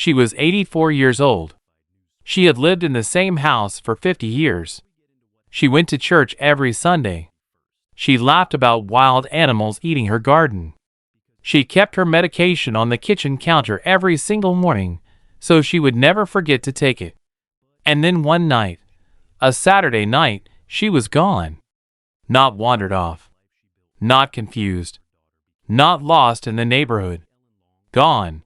She was 84 years old. She had lived in the same house for 50 years. She went to church every Sunday. She laughed about wild animals eating her garden. She kept her medication on the kitchen counter every single morning, so she would never forget to take it. And then one night, a Saturday night, she was gone. Not wandered off. Not confused. Not lost in the neighborhood. Gone.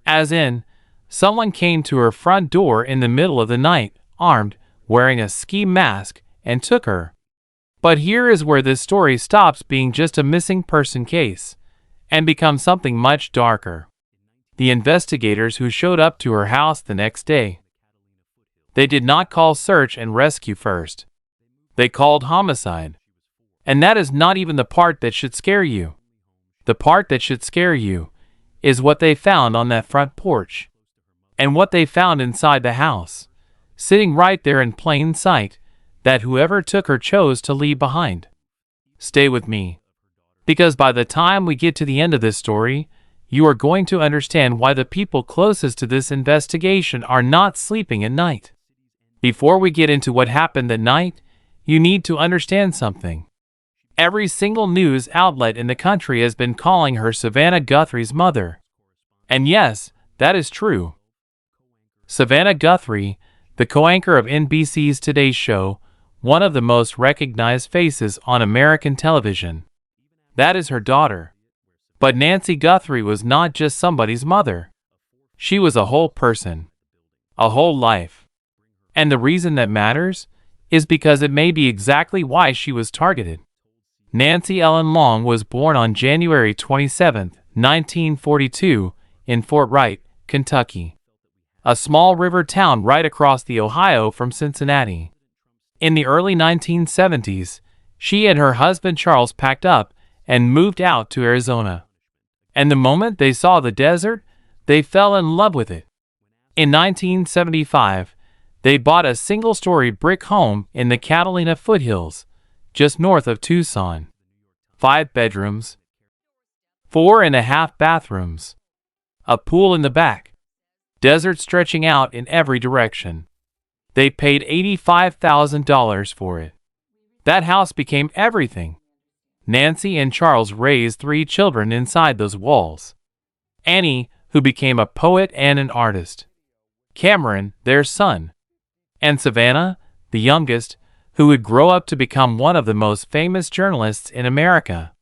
As in, someone came to her front door in the middle of the night, armed, wearing a ski mask, and took her. But here is where this story stops being just a missing person case, and becomes something much darker. The investigators who showed up to her house the next day. They did not call search and rescue first. They called homicide. And that is not even the part that should scare you. The part that should scare you is what they found on that front porch. And what they found inside the house, sitting right there in plain sight, that whoever took her chose to leave behind. Stay with me, because by the time we get to the end of this story, you are going to understand why the people closest to this investigation are not sleeping at night. Before we get into what happened that night, you need to understand something. Every single news outlet in the country has been calling her Savannah Guthrie's mother. And yes, that is true. Savannah Guthrie, the co-anchor of NBC's Today Show, one of the most recognized faces on American television. That is her daughter. But Nancy Guthrie was not just somebody's mother. She was a whole person. A whole life. And the reason that matters is because it may be exactly why she was targeted. Nancy Ellen Long was born on January 27, 1942, in Fort Wright, Kentucky, a small river town right across the Ohio from Cincinnati. In the early 1970s, she and her husband Charles packed up and moved out to Arizona. And the moment they saw the desert, they fell in love with it. In 1975, they bought a single-story brick home in the Catalina foothills, just north of Tucson. 5 bedrooms, 4.5 bathrooms, a pool in the back, desert stretching out in every direction. They paid $85,000 for it. That house became everything. Nancy and Charles raised 3 children inside those walls. Annie, who became a poet and an artist. Cameron, their son. And Savannah, the youngest, who would grow up to become one of the most famous journalists in America.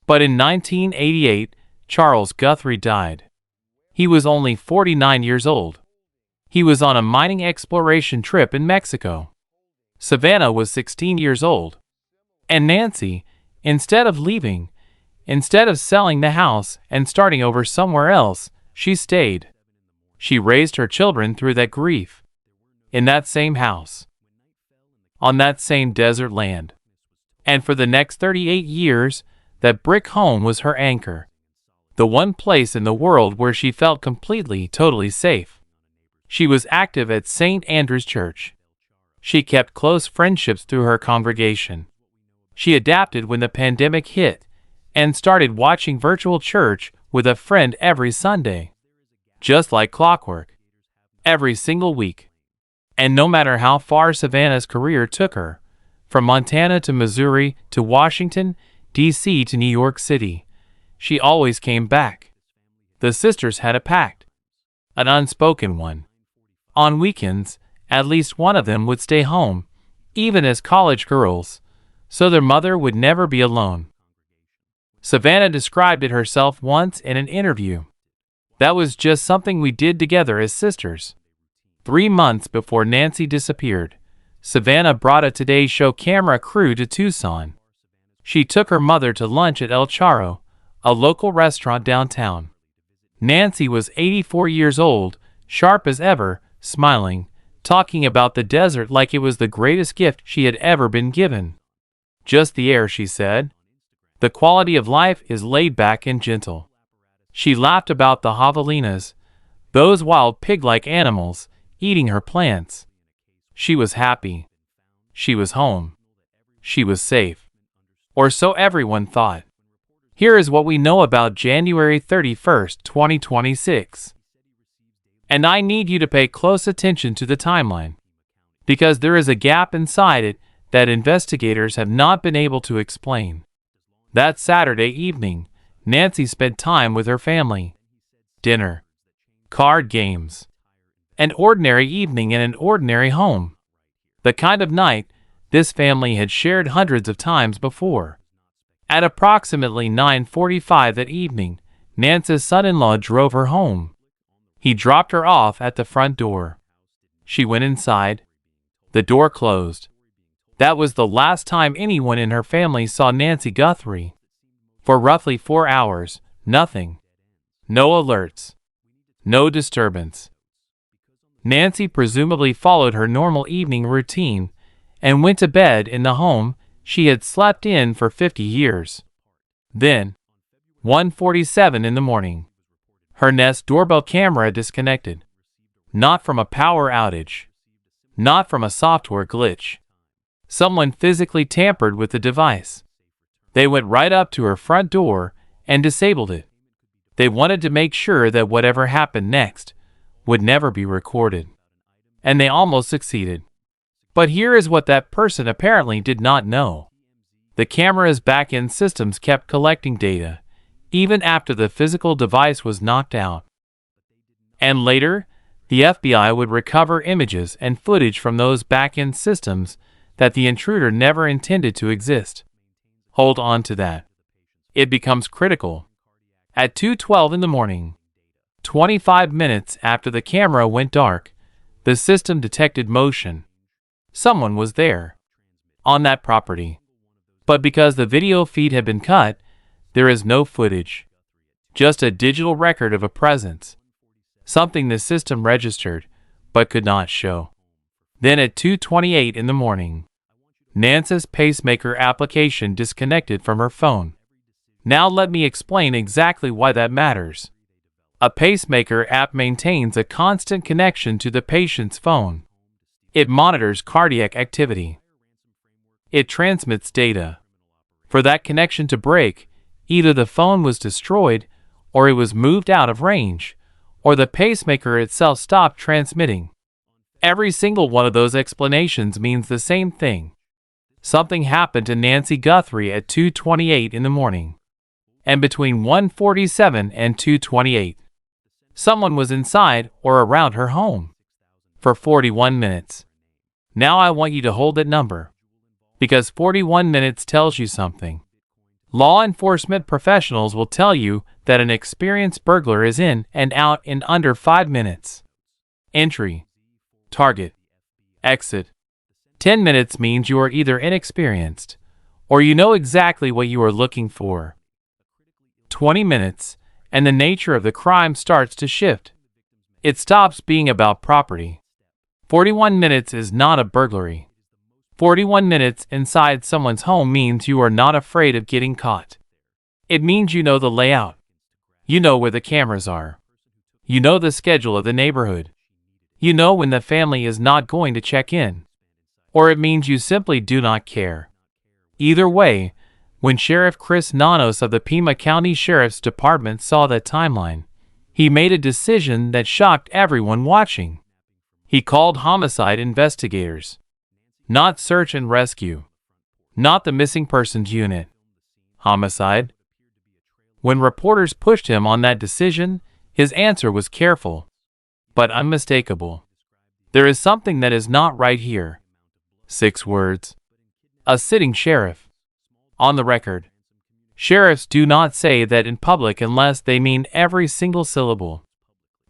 But in 1988, Charles Guthrie died. He was only 49 years old. He was on a mining exploration trip in Mexico. Savannah was 16 years old. And Nancy, instead of leaving, instead of selling the house and starting over somewhere else, she stayed. She raised her children through that grief. In that same house. On that same desert land. And for the next 38 years, that brick home was her anchor. The one place in the world where she felt completely, totally safe. She was active at St. Andrew's Church. She kept close friendships through her congregation. She adapted when the pandemic hit and started watching virtual church with a friend every Sunday. Just like clockwork. Every single week. And no matter how far Savannah's career took her, from Montana to Missouri to Washington, D.C. to New York City, she always came back. The sisters had a pact. An unspoken one. On weekends, at least one of them would stay home, even as college girls, so their mother would never be alone. Savannah described it herself once in an interview. That was just something we did together as sisters. 3 months before Nancy disappeared, Savannah brought a Today Show camera crew to Tucson. She took her mother to lunch at El Charro, a local restaurant downtown. Nancy was 84 years old, sharp as ever, smiling, talking about the desert like it was the greatest gift she had ever been given. Just the air, she said. The quality of life is laid back and gentle. She laughed about the javelinas, those wild pig-like animals, eating her plants. She was happy. She was home. She was safe. Or so everyone thought. Here is what we know about January 31st, 2026. And I need you to pay close attention to the timeline, because there is a gap inside it that investigators have not been able to explain. That Saturday evening, Nancy spent time with her family. Dinner, card games, an ordinary evening in an ordinary home. The kind of night this family had shared hundreds of times before. At approximately 9:45 that evening, Nancy's son-in-law drove her home. He dropped her off at the front door. She went inside. The door closed. That was the last time anyone in her family saw Nancy Guthrie. For roughly 4 hours, nothing. No alerts. No disturbance. Nancy presumably followed her normal evening routine and went to bed in the home she had slept in for 50 years. Then, 1:47 in the morning, her Nest doorbell camera disconnected. Not from a power outage. Not from a software glitch. Someone physically tampered with the device. They went right up to her front door and disabled it. They wanted to make sure that whatever happened next would never be recorded. And they almost succeeded. But here is what that person apparently did not know. The camera's back-end systems kept collecting data, even after the physical device was knocked out. And later, the FBI would recover images and footage from those back-end systems that the intruder never intended to exist. Hold on to that. It becomes critical. At 2:12 in the morning, 25 minutes after the camera went dark, the system detected motion. Someone was there, on that property. But because the video feed had been cut, there is no footage. Just a digital record of a presence. Something the system registered, but could not show. Then at 2:28 in the morning, Nancy's pacemaker application disconnected from her phone. Now let me explain exactly why that matters. A pacemaker app maintains a constant connection to the patient's phone. It monitors cardiac activity. It transmits data. For that connection to break, either the phone was destroyed, or it was moved out of range, or the pacemaker itself stopped transmitting. Every single one of those explanations means the same thing. Something happened to Nancy Guthrie at 2:28 in the morning. And between 1:47 and 2:28, someone was inside or around her home for 41 minutes. Now I want you to hold that number, because 41 minutes tells you something. Law enforcement professionals will tell you that an experienced burglar is in and out in under 5 minutes. Entry, target, exit. 10 minutes means you are either inexperienced or you know exactly what you are looking for. 20 minutes, and the nature of the crime starts to shift. It stops being about property. 41 minutes is not a burglary. 41 minutes inside someone's home means you are not afraid of getting caught. It means you know the layout. You know where the cameras are. You know the schedule of the neighborhood. You know when the family is not going to check in. Or it means you simply do not care. Either way, when Sheriff Chris Nanos of the Pima County Sheriff's Department saw that timeline, he made a decision that shocked everyone watching. He called homicide investigators. Not search and rescue. Not the missing persons unit. Homicide. When reporters pushed him on that decision, his answer was careful, but unmistakable. There is something that is not right here. 6 words. A sitting sheriff. On the record. Sheriffs do not say that in public unless they mean every single syllable.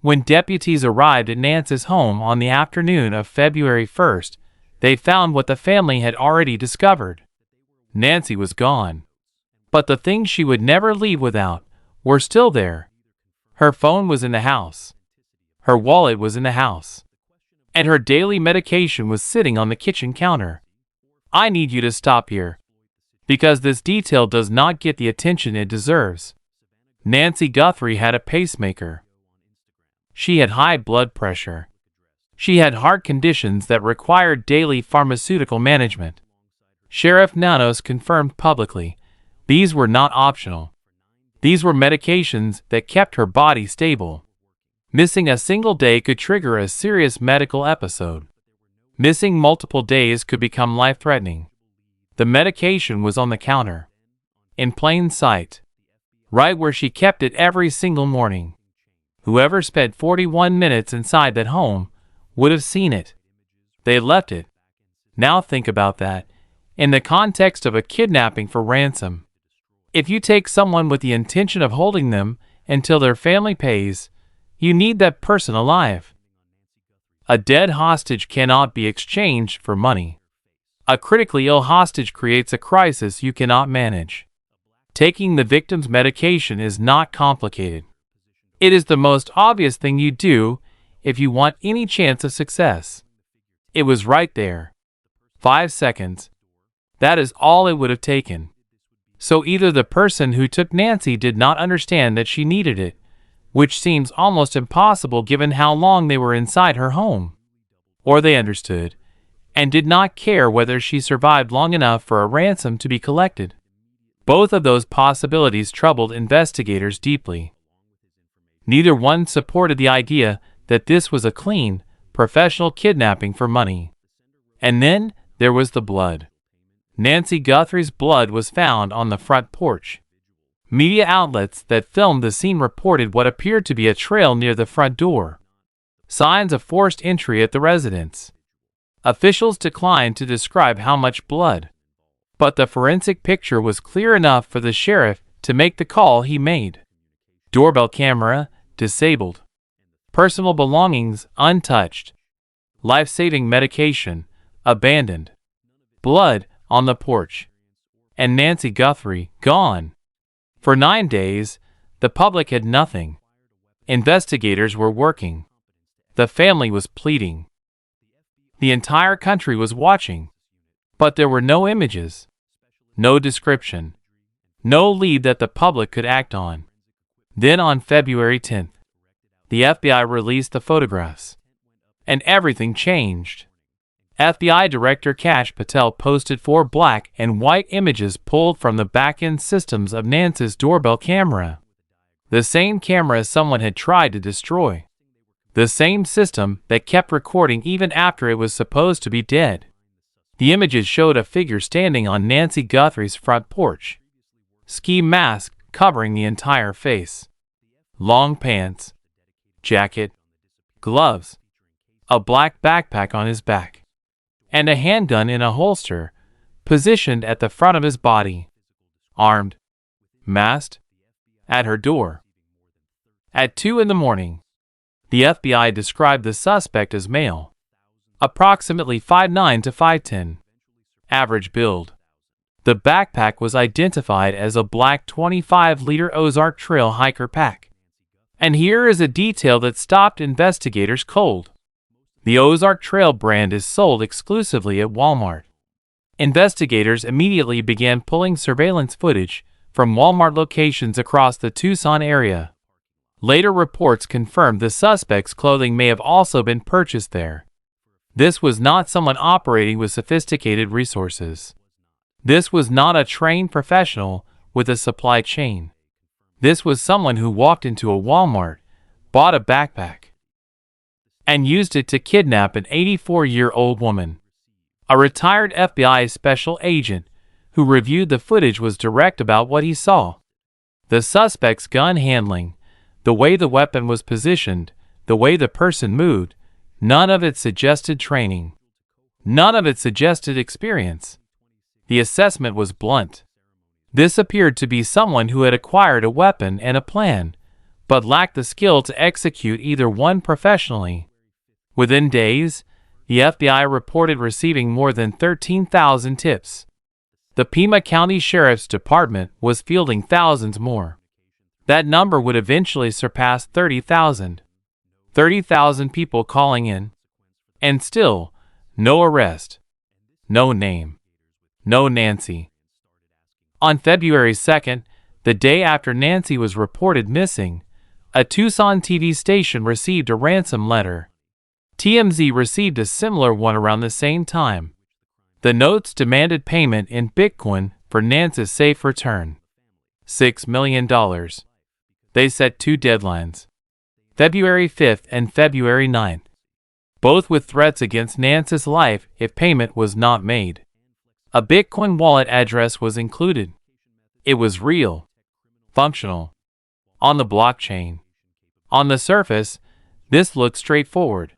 When deputies arrived at Nancy's home on the afternoon of February 1st, they found what the family had already discovered. Nancy was gone. But the things she would never leave without were still there. Her phone was in the house. Her wallet was in the house. And her daily medication was sitting on the kitchen counter. I need you to stop here, because this detail does not get the attention it deserves. Nancy Guthrie had a pacemaker. She had high blood pressure. She had heart conditions that required daily pharmaceutical management. Sheriff Nanos confirmed publicly, these were not optional. These were medications that kept her body stable. Missing a single day could trigger a serious medical episode. Missing multiple days could become life-threatening. The medication was on the counter, in plain sight, right where she kept it every single morning. Whoever spent 41 minutes inside that home would have seen it. They left it. Now think about that, in the context of a kidnapping for ransom. If you take someone with the intention of holding them until their family pays, you need that person alive. A dead hostage cannot be exchanged for money. A critically ill hostage creates a crisis you cannot manage. Taking the victim's medication is not complicated. It is the most obvious thing you do if you want any chance of success. It was right there. 5 seconds. That is all it would have taken. So either the person who took Nancy did not understand that she needed it, which seems almost impossible given how long they were inside her home, or they understood and did not care whether she survived long enough for a ransom to be collected. Both of those possibilities troubled investigators deeply. Neither one supported the idea that this was a clean, professional kidnapping for money. And then there was the blood. Nancy Guthrie's blood was found on the front porch. Media outlets that filmed the scene reported what appeared to be a trail near the front door. Signs of forced entry at the residence. Officials declined to describe how much blood, but the forensic picture was clear enough for the sheriff to make the call he made. Doorbell camera, disabled. Personal belongings, untouched. Life-saving medication, abandoned. Blood on the porch. And Nancy Guthrie, gone. For 9 days, the public had nothing. Investigators were working. The family was pleading. The entire country was watching. But there were no images, no description, no lead that the public could act on. Then on February 10th, the FBI released the photographs. And everything changed. FBI Director Kash Patel posted 4 black and white images pulled from the back-end systems of Nancy's doorbell camera. The same camera someone had tried to destroy. The same system that kept recording even after it was supposed to be dead. The images showed a figure standing on Nancy Guthrie's front porch. Ski mask covering the entire face. Long pants. Jacket. Gloves. A black backpack on his back. And a handgun in a holster, positioned at the front of his body. Armed. Masked. At her door. At 2 a.m, the FBI described the suspect as male. Approximately 5'9" to 5'10". Average build. The backpack was identified as a black 25-liter Ozark Trail hiker pack. And here is a detail that stopped investigators cold. The Ozark Trail brand is sold exclusively at Walmart. Investigators immediately began pulling surveillance footage from Walmart locations across the Tucson area. Later reports confirmed the suspect's clothing may have also been purchased there. This was not someone operating with sophisticated resources. This was not a trained professional with a supply chain. This was someone who walked into a Walmart, bought a backpack, and used it to kidnap an 84-year-old woman. A retired FBI special agent who reviewed the footage was direct about what he saw. The suspect's gun handling, the way the weapon was positioned, the way the person moved, none of it suggested training. None of it suggested experience. The assessment was blunt. This appeared to be someone who had acquired a weapon and a plan, but lacked the skill to execute either one professionally. Within days, the FBI reported receiving more than 13,000 tips. The Pima County Sheriff's Department was fielding thousands more. That number would eventually surpass 30,000. 30,000 people calling in. And still, no arrest. No name. No Nancy. On February 2nd, the day after Nancy was reported missing, a Tucson TV station received a ransom letter. TMZ received a similar one around the same time. The notes demanded payment in Bitcoin for Nancy's safe return. $6 million. They set 2 deadlines. February 5th and February 9th, both with threats against Nancy's life if payment was not made. A Bitcoin wallet address was included. It was real, functional, on the blockchain. On the surface, this looked straightforward.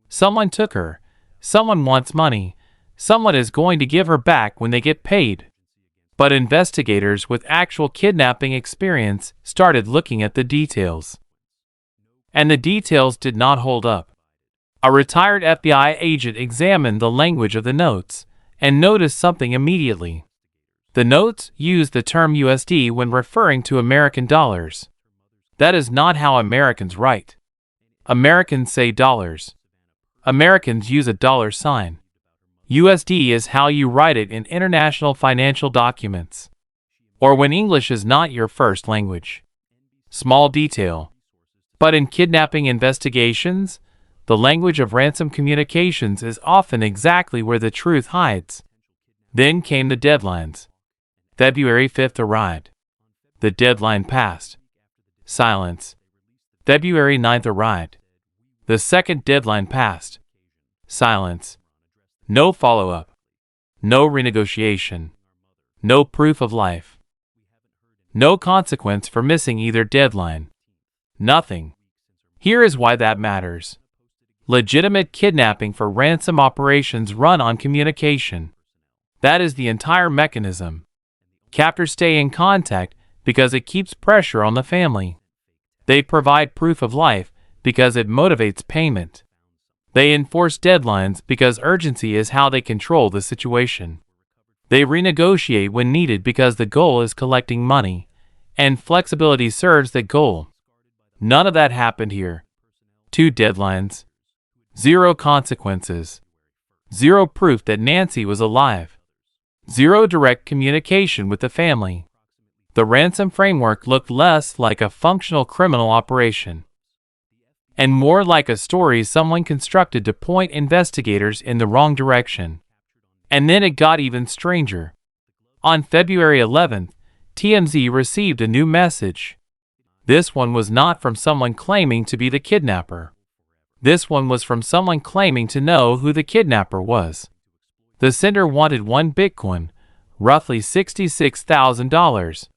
Someone took her, someone wants money, someone is going to give her back when they get paid. But investigators with actual kidnapping experience started looking at the details. And the details did not hold up. A retired FBI agent examined the language of the notes and noticed something immediately. The notes used the term USD when referring to American dollars. That is not how Americans write. Americans say dollars. Americans use a dollar sign. USD is how you write it in international financial documents, or when English is not your first language. Small detail. But in kidnapping investigations, the language of ransom communications is often exactly where the truth hides. Then came the deadlines. February 5th arrived. The deadline passed. Silence. February 9th arrived. The second deadline passed. Silence. No follow-up. No renegotiation. No proof of life. No consequence for missing either deadline. Nothing. Here is why that matters. Legitimate kidnapping for ransom operations run on communication. That is the entire mechanism. Captors stay in contact because it keeps pressure on the family. They provide proof of life because it motivates payment. They enforce deadlines because urgency is how they control the situation. They renegotiate when needed because the goal is collecting money, and flexibility serves that goal. None of that happened here. 2 deadlines. 0 consequences. 0 proof that Nancy was alive. 0 direct communication with the family. The ransom framework looked less like a functional criminal operation and more like a story someone constructed to point investigators in the wrong direction. And then it got even stranger. On February 11th, TMZ received a new message. This one was not from someone claiming to be the kidnapper. This one was from someone claiming to know who the kidnapper was. The sender wanted 1 Bitcoin, roughly $66,000,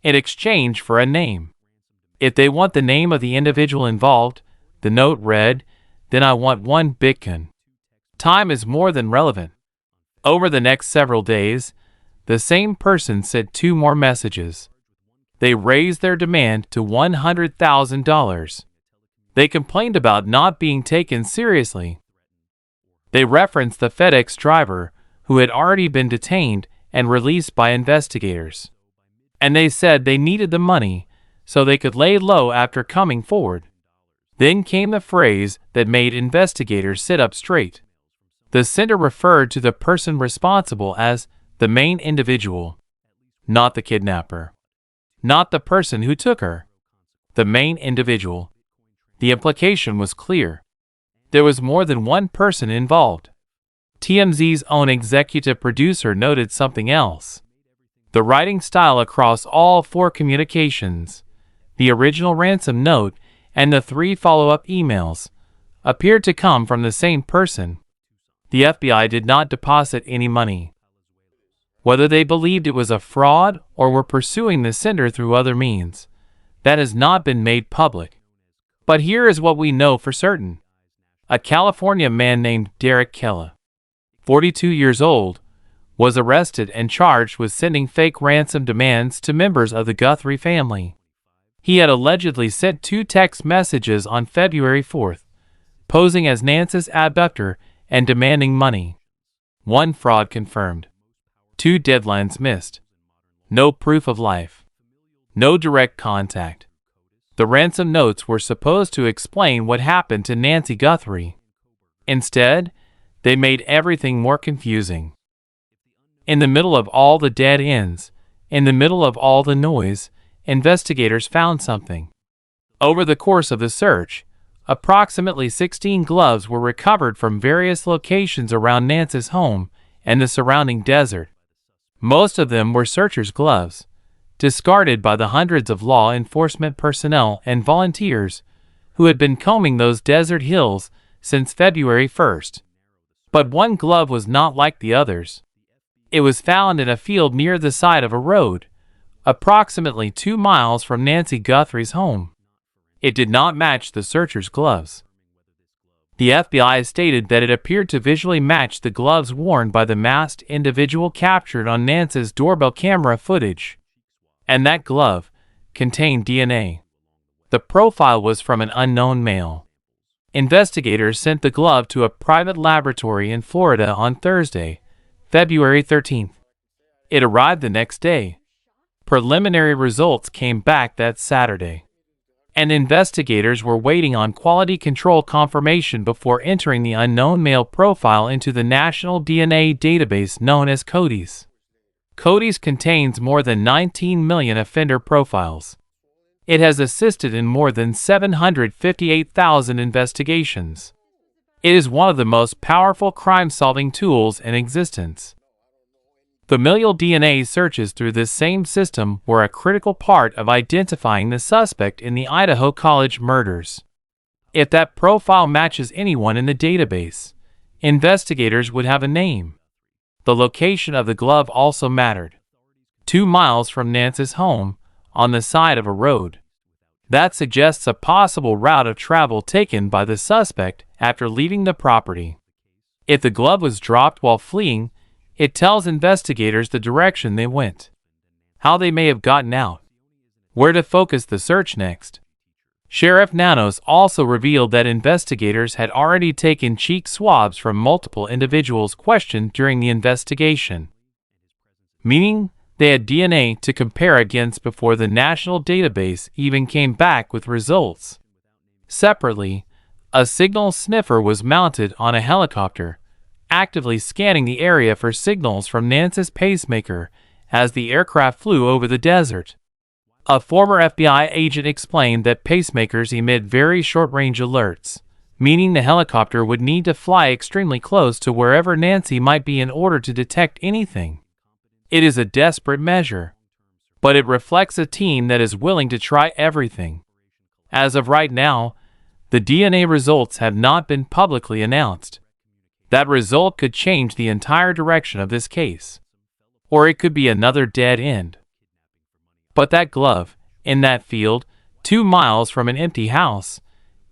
in exchange for a name. If they want the name of the individual involved, the note read, then I want 1 Bitcoin. Time is more than relevant. Over the next several days, the same person sent 2 more messages. They raised their demand to $100,000. They complained about not being taken seriously. They referenced the FedEx driver who had already been detained and released by investigators. And they said they needed the money so they could lay low after coming forward. Then came the phrase that made investigators sit up straight. The sender referred to the person responsible as the main individual, not the kidnapper, not the person who took her. The main individual. The implication was clear. There was more than one person involved. TMZ's own executive producer noted something else. The writing style across all 4 communications, the original ransom note, and the 3 follow-up emails, appeared to come from the same person. The FBI did not deposit any money. Whether they believed it was a fraud or were pursuing the sender through other means, that has not been made public. But here is what we know for certain. A California man named Derek Kelly, 42 years old, was arrested and charged with sending fake ransom demands to members of the Guthrie family. He had allegedly sent 2 text messages on February 4th, posing as Nancy's abductor and demanding money. 1 fraud confirmed. 2 deadlines missed. No proof of life. No direct contact. The ransom notes were supposed to explain what happened to Nancy Guthrie. Instead, they made everything more confusing. In the middle of all the dead ends, in the middle of all the noise, investigators found something. Over the course of the search, approximately 16 gloves were recovered from various locations around Nancy's home and the surrounding desert. Most of them were searchers' gloves, discarded by the hundreds of law enforcement personnel and volunteers who had been combing those desert hills since February 1st. But one glove was not like the others. It was found in a field near the side of a road, approximately 2 miles from Nancy Guthrie's home. It did not match the searchers' gloves. The FBI stated that it appeared to visually match the gloves worn by the masked individual captured on Nancy's doorbell camera footage. And that glove contained DNA. The profile was from an unknown male. Investigators sent the glove to a private laboratory in Florida on Thursday, February 13th. It arrived the next day. Preliminary results came back that Saturday, and investigators were waiting on quality control confirmation before entering the unknown male profile into the national DNA database known as CODIS. CODIS contains more than 19 million offender profiles. It has assisted in more than 758,000 investigations. It is one of the most powerful crime-solving tools in existence. Familial DNA searches through this same system were a critical part of identifying the suspect in the Idaho College murders. If that profile matches anyone in the database, investigators would have a name. The location of the glove also mattered. 2 miles from Nancy's home, on the side of a road. That suggests a possible route of travel taken by the suspect after leaving the property. If the glove was dropped while fleeing, it tells investigators the direction they went, how they may have gotten out, where to focus the search next. Sheriff Nanos also revealed that investigators had already taken cheek swabs from multiple individuals questioned during the investigation, meaning they had DNA to compare against before the national database even came back with results. Separately, a signal sniffer was mounted on a helicopter, actively scanning the area for signals from Nancy's pacemaker as the aircraft flew over the desert. A former FBI agent explained that pacemakers emit very short-range alerts, meaning the helicopter would need to fly extremely close to wherever Nancy might be in order to detect anything. It is a desperate measure, but it reflects a team that is willing to try everything. As of right now, the DNA results have not been publicly announced. That result could change the entire direction of this case, or it could be another dead end. But that glove, in that field, 2 miles from an empty house,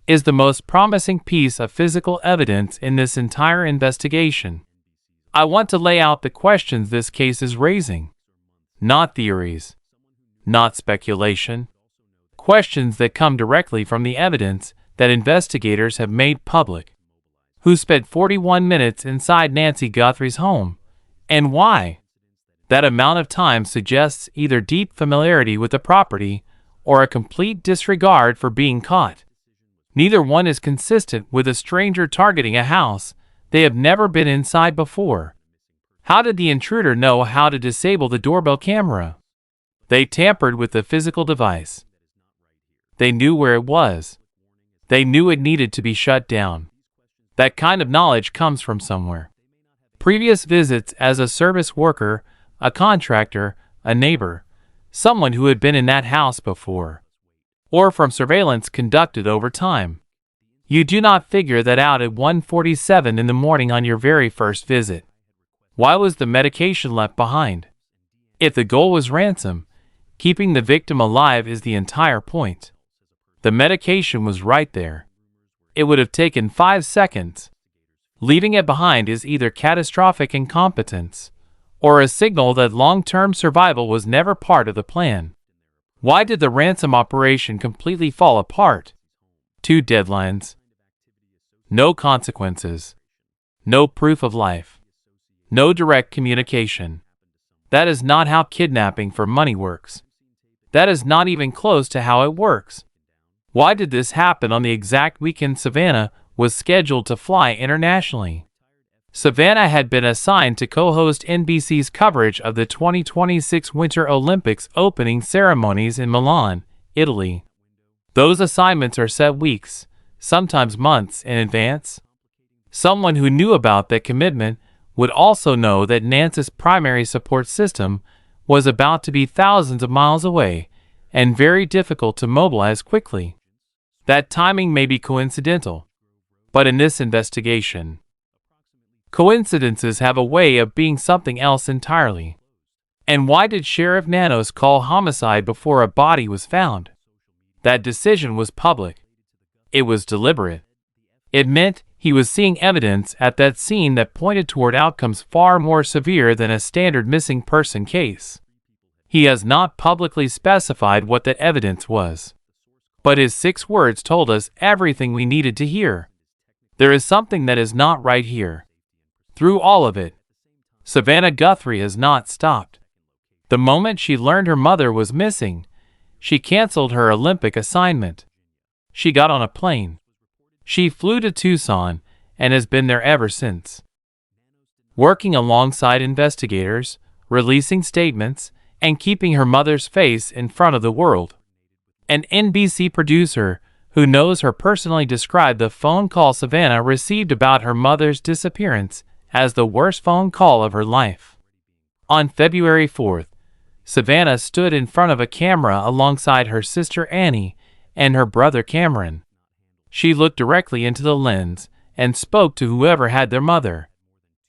is the most promising piece of physical evidence in this entire investigation. I want to lay out the questions this case is raising. Not theories. Not speculation. Questions that come directly from the evidence that investigators have made public. Who spent 41 minutes inside Nancy Guthrie's home, and why? That amount of time suggests either deep familiarity with the property or a complete disregard for being caught. Neither one is consistent with a stranger targeting a house they have never been inside before. How did the intruder know how to disable the doorbell camera? They tampered with the physical device. They knew where it was. They knew it needed to be shut down. That kind of knowledge comes from somewhere. Previous visits as a service worker, a contractor, a neighbor, someone who had been in that house before, or from surveillance conducted over time. You do not figure that out at 1:47 in the morning on your very first visit. Why was the medication left behind? If the goal was ransom, keeping the victim alive is the entire point. The medication was right there. It would have taken 5 seconds. Leaving it behind is either catastrophic incompetence or a signal that long-term survival was never part of the plan. Why did the ransom operation completely fall apart? 2 deadlines. No consequences. No proof of life. No direct communication. That is not how kidnapping for money works. That is not even close to how it works. Why did this happen on the exact weekend Savannah was scheduled to fly internationally? Savannah had been assigned to co-host NBC's coverage of the 2026 Winter Olympics opening ceremonies in Milan, Italy. Those assignments are set weeks, sometimes months in advance. Someone who knew about that commitment would also know that Nancy's primary support system was about to be thousands of miles away and very difficult to mobilize quickly. That timing may be coincidental, but in this investigation, coincidences have a way of being something else entirely. And why did Sheriff Nanos call homicide before a body was found? That decision was public. It was deliberate. It meant he was seeing evidence at that scene that pointed toward outcomes far more severe than a standard missing person case. He has not publicly specified what that evidence was, but his 6 words told us everything we needed to hear. There is something that is not right here. Through all of it, Savannah Guthrie has not stopped. The moment she learned her mother was missing, she canceled her Olympic assignment. She got on a plane. She flew to Tucson and has been there ever since. Working alongside investigators, releasing statements, and keeping her mother's face in front of the world. An NBC producer who knows her personally described the phone call Savannah received about her mother's disappearance as the worst phone call of her life. On February 4th, Savannah stood in front of a camera alongside her sister Annie and her brother Cameron. She looked directly into the lens and spoke to whoever had their mother.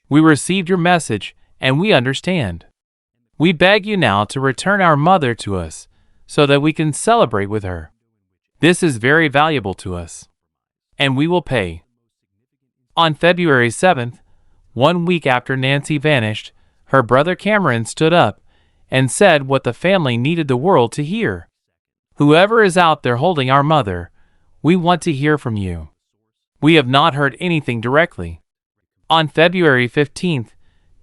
"We received your message and we understand. We beg you now to return our mother to us so that we can celebrate with her. This is very valuable to us, and we will pay." On February 7th, 1 week after Nancy vanished, her brother Cameron stood up and said what the family needed the world to hear. "Whoever is out there holding our mother, we want to hear from you. We have not heard anything directly." On February 15th,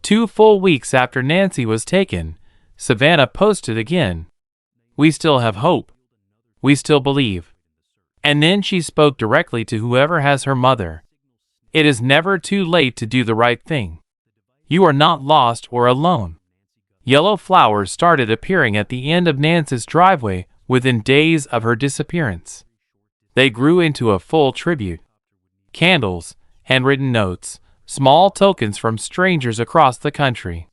2 full weeks after Nancy was taken, Savannah posted again, "We still have hope. We still believe." And then she spoke directly to whoever has her mother. It is never too late to do the right thing. You are not lost or alone. Yellow flowers started appearing at the end of Nancy's driveway within days of her disappearance. They grew into a full tribute. Candles, handwritten notes, small tokens from strangers across the country.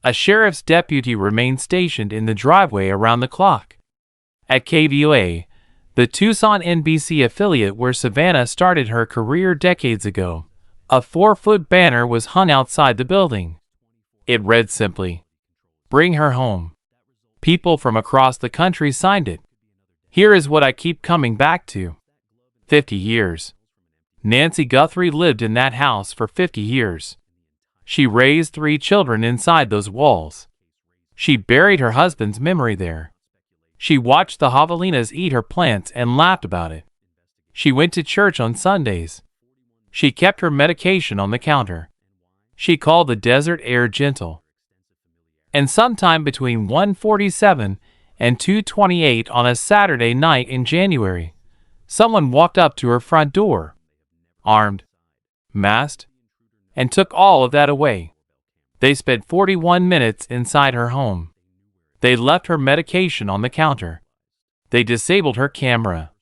A sheriff's deputy remained stationed in the driveway around the clock. At KVOA, the Tucson NBC affiliate where Savannah started her career decades ago, a 4-foot banner was hung outside the building. It read simply, "Bring her home." People from across the country signed it. Here is what I keep coming back to. 50 years. Nancy Guthrie lived in that house for 50 years. She raised 3 children inside those walls. She buried her husband's memory there. She watched the javelinas eat her plants and laughed about it. She went to church on Sundays. She kept her medication on the counter. She called the desert air gentle. And sometime between 1:47 and 2:28 on a Saturday night in January, someone walked up to her front door, armed, masked, and took all of that away. They spent 41 minutes inside her home. They left her medication on the counter. They disabled her camera.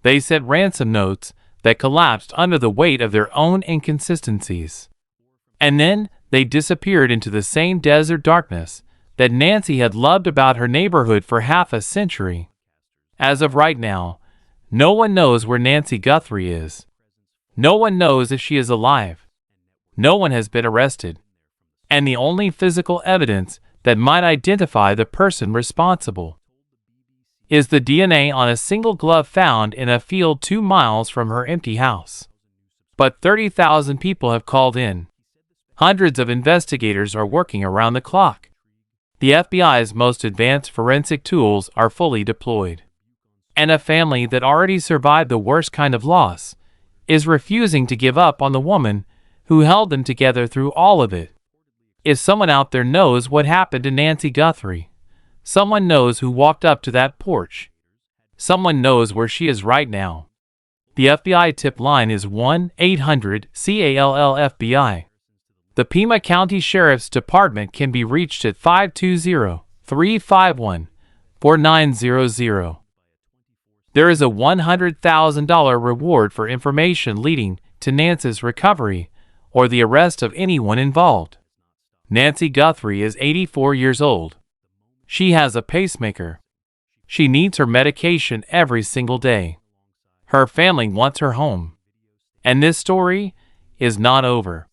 They sent ransom notes that collapsed under the weight of their own inconsistencies. And then they disappeared into the same desert darkness that Nancy had loved about her neighborhood for half a century. As of right now, no one knows where Nancy Guthrie is. No one knows if she is alive. No one has been arrested. And the only physical evidence that might identify the person responsible is the DNA on a single glove found in a field 2 miles from her empty house. But 30,000 people have called in. Hundreds of investigators are working around the clock. The FBI's most advanced forensic tools are fully deployed. And a family that already survived the worst kind of loss is refusing to give up on the woman who held them together through all of it. If someone out there knows what happened to Nancy Guthrie, someone knows who walked up to that porch, someone knows where she is right now, the FBI tip line is 1-800-CALL-FBI. The Pima County Sheriff's Department can be reached at 520-351-4900. There is a $100,000 reward for information leading to Nancy's recovery or the arrest of anyone involved. Nancy Guthrie is 84 years old. She has a pacemaker. She needs her medication every single day. Her family wants her home. And this story is not over.